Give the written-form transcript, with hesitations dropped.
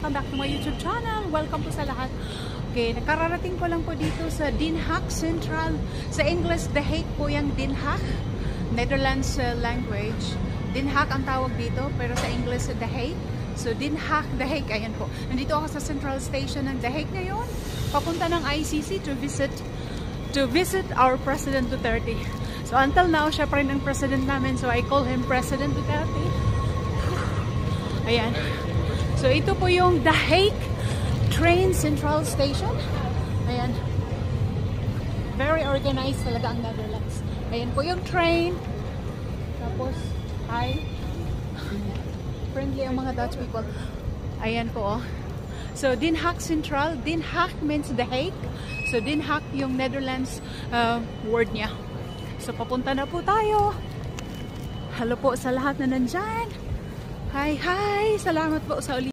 Welcome back to my YouTube channel. Welcome po sa lahat. Okay, nakararating ko lang po dito sa Den Haag Central. Sa English, The Hague po yung Den Haag. Netherlands language. Den Haag ang tawag dito, pero sa English, The Hague. So, Den Haag, The Hague. Ayan po. Nandito ako sa Central Station ng The Hague ngayon. Papunta ng ICC to visit our President Duterte. So, until now, siya pa rin ang president namin. So, I call him President Duterte. Ayan. So, ito po yung The Hague Train Central Station. Ayan. Very organized talaga ang Netherlands. Ayan po yung train. Tapos, hi. Friendly ang mga Dutch people. Ayan po, oh. So, Den Haag Central. Den Haag means The Hague. So, Den Haag yung Netherlands word niya. So, papunta na po tayo. Hello po sa lahat na nandyan. Hi, hi! Salamat po sa ulit.